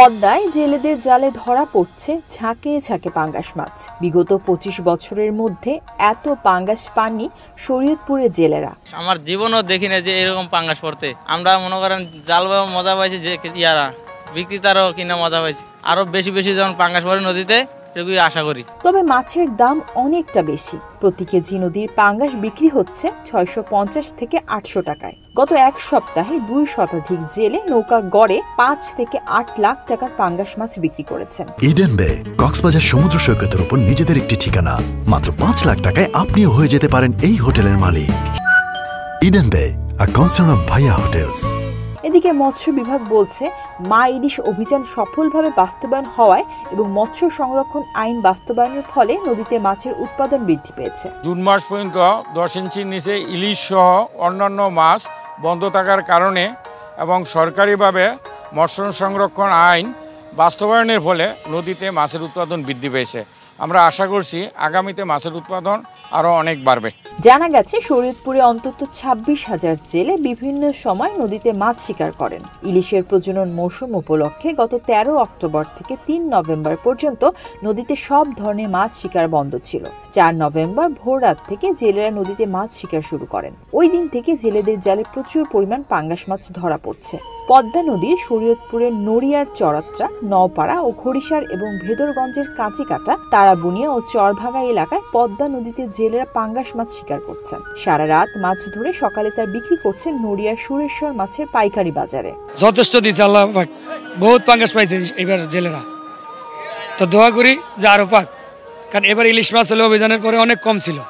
পদ্মায় জেলেদের জালে ধরা পড়ছে ঝাঁকে ঝাঁকে পাঙ্গাস মাছ। বিগত 25 বছরের মধ্যে এত পাঙ্গাস পাননি শরীয়তপুরের জেলেরা। আমার জীবনও দেখি না যে এরকম পাঙ্গাস পড়তে। আমরা মনে করেন জাল মজা পাইছি, যে ইয়ারা বিক্রেতারও কিনা মজা পাইছি। আরো বেশি বেশি যখন পাঙ্গাস পড়ে নদীতে এগুলি আশা করি। তবে মাছের দাম অনেকটা বেশি। প্রতি কেজি নদীর পাঙ্গাস বিক্রি হচ্ছে 650 থেকে 800 টাকায়। গত এক সপ্তাহে 2 শতাধিক জেলে নৌকা গড়ে 5 থেকে 8 লাখ টাকার পাঙ্গাস মাছ বিক্রি করেছেন। ইডেন বে কক্সবাজার সমুদ্র সৈকতের উপর নিজেদের একটি ঠিকানা। মাত্র 5 লাখ টাকায় আপনিও হয়ে যেতে পারেন এই হোটেলের মালিক। ইডেন বে, আ কনসার্ন অফ ভাইয়া হোটেলস। এদিকে মৎস্য বিভাগ বলছে, মা ইলিশ অভিযান সফলভাবে বাস্তবায়ন হওয়ায় এবং মৎস্য সংরক্ষণ আইন বাস্তবায়নের ফলে নদীতে মাছের উৎপাদন বৃদ্ধি পেয়েছে। জুন মাস পর্যন্ত 10 ইঞ্চির নিচে ইলিশ সহ অন্যান্য মাছ বন্ধ থাকার কারণে এবং সরকারিভাবে মৎস্য সংরক্ষণ আইন বাস্তবায়নের ফলে নদীতে মাছের উৎপাদন বৃদ্ধি পেয়েছে। আমরা আশা করছি আগামীতে মাছের উৎপাদন আরও অনেক বাড়বে। জানা গেছে, শরীয়তপুরে অন্তত 26,000 জেলে বিভিন্ন সময় নদীতে মাছ শিকার করেন। ইলিশের প্রজনন মৌসুম উপলক্ষে গত 13 অক্টোবর থেকে 3 নভেম্বর পর্যন্ত নদীতে সব ধরনের মাছ শিকার বন্ধ ছিল। 4 নভেম্বর ভোর রাত থেকে জেলেরা নদীতে মাছ শিকার শুরু করেন। ওই দিন থেকে জেলেদের জালে প্রচুর পরিমাণ পাঙ্গাস মাছ ধরা পড়ছে। পদ্মা নদীর শরীয়তপুরের নড়িয়ার চরাত্রা, নওপাড়া ও খরিশার এবং ভেদরগঞ্জের কাঁচিকাটা, তারাবুনিয়া ও চরভাগা এলাকায় পদ্মা নদীতে জেলেরা পাঙ্গাস মাছ শিকার করছেন। সারা রাত মাছ ধরে সকালে তার বিক্রি করছেন নড়িয়ার সুরেশ্বর মাছের পাইকারি বাজারে। যথেষ্ট দিচ্ছে আল্লাহ পাক, বহুত পাঙ্গাস পাইছে এবার জেলেরা। তো দোয়া করি যে আরো পাক, কারণ এবার ইলিশ মাছ হলে অভিযানের পরে অনেক কম ছিল,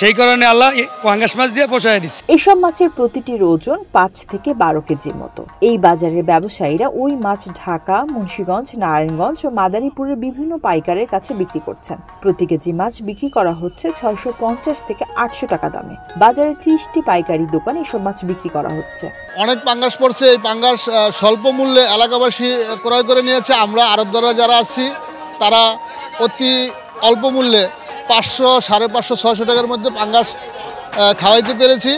সেই কারণে আল্লাহ পাঙ্গাস মাছ দিয়ে পোষায় দিচ্ছে। এসব মাছের প্রতিটির ওজন 5 থেকে 12 কেজির মতো। এই বাজারের ব্যবসায়ীরা ওই মাছ ঢাকা, মুন্সিগঞ্জ, নারায়ণগঞ্জ ও মাদারীপুরের বিভিন্ন পাইকারের কাছে বিক্রি করছেন। প্রতি কেজি মাছ বিক্রি করা হচ্ছে 650 থেকে 800 টাকা দামে। বাজারে 30টি পাইকারি দোকানে এসব মাছ বিক্রি করা হচ্ছে। অনেক পাঙ্গাস পড়ছে। এই পাঙ্গাস স্বল্প মূল্যে এলাকাবাসী ক্রয় করে নিয়েছে। আমরা আড়তদাররা যারা আছি তারা অতি অল্প মূল্যে 500, 550, 600 টাকার মধ্যে পাঙ্গাস খাওয়াইতে পেরেছি।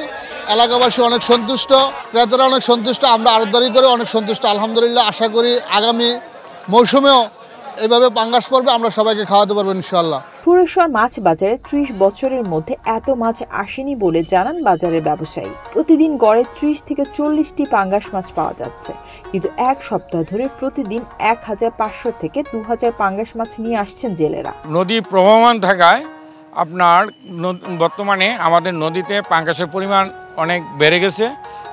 এলাকাবাসী অনেক সন্তুষ্ট, ক্রেতারা অনেক সন্তুষ্ট, আমরা আড়তদারি করে অনেক সন্তুষ্ট আলহামদুলিল্লাহ। আশা করি আগামী মৌসুমেও এইভাবে পাঙ্গাস পড়বে, আমরা সবাইকে খাওয়াতে পারবো ইনশাআল্লাহ। সুরেশ্বর মাছ বাজারে 30 বছরের মধ্যে এত মাছ আসেনি বলে জানান বাজারের ব্যবসায়ী। প্রতিদিন গড়ে 30 থেকে 40টি পাঙ্গাস মাছ পাওয়া যাচ্ছে, কিন্তু এক সপ্তাহ ধরে প্রতিদিন 1500 থেকে 2000 পাঙ্গাস মাছ নিয়ে আসছেন জেলেরা। নদী প্রবহমান থাকায় আপনার বর্তমানে আমাদের নদীতে পাঙ্গাসের পরিমাণ অনেক বেড়ে গেছে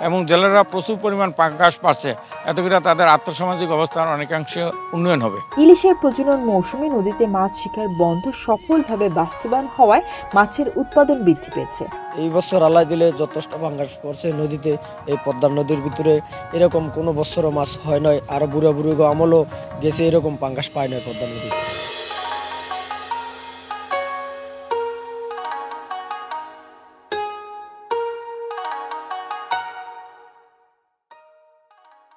এবং জেলেরা প্রচুর পরিমাণ পাঙ্গাস পাচ্ছে। এত করে তাদের আর্থসামাজিক অবস্থার অনেকাংশে উন্নয়ন হবে। ইলিশের প্রজনন মৌসুমে নদীতে মাছ শিকার বন্ধ সফলভাবে বাস্তবায়ন হওয়ায় মাছের উৎপাদন বৃদ্ধি পেয়েছে। এই বছর আল্লাহ দিলে যথেষ্ট পাঙ্গাস পড়ছে নদীতে। এই পদ্মা নদীর ভিতরে এরকম কোনো বছরও মাছ হয় নয়। আর বুড়া বুড়ি আমলও গেছে এরকম পাঙ্গাস পায় নয় পদ্মা নদী।